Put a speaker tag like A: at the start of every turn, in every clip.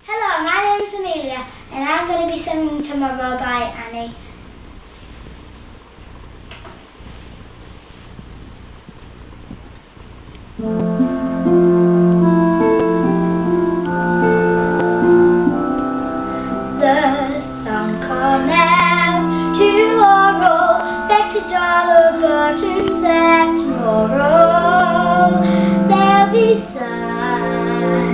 A: Hello, my name is Amelia, and I'm going to be singing Tomorrow by Annie. The sun come out tomorrow, back to dollar buttons that tomorrow there'll be sun.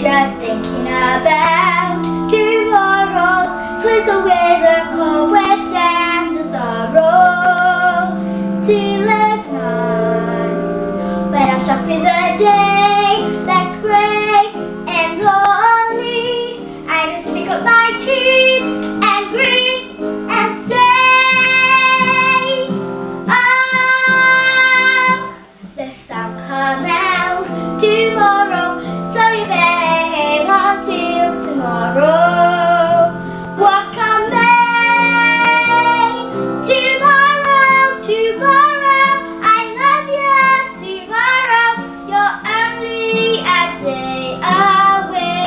A: Just thinking about tomorrow, clears away the cold wet and the sorrow till it's none. When I'm stuck with a day that's grey and lonely, I just pick up my teeth and grin and say, oh, the sun come out tomorrow, so you better hang on till tomorrow. What can make tomorrow, tomorrow? I love you, tomorrow. You're only a day away.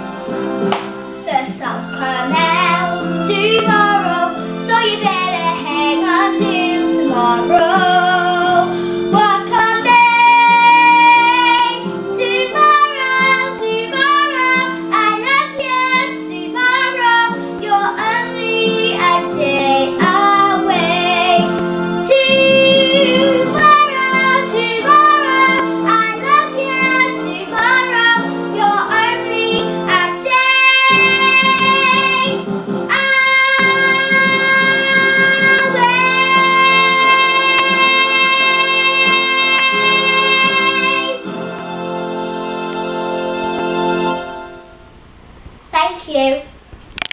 A: The sun come out tomorrow, so you better hang on till tomorrow. What can make tomorrow, tomorrow? I love you, tomorrow. You're only a day away. Tomorrow, tomorrow. I love you, tomorrow. You're only a day. Thank you.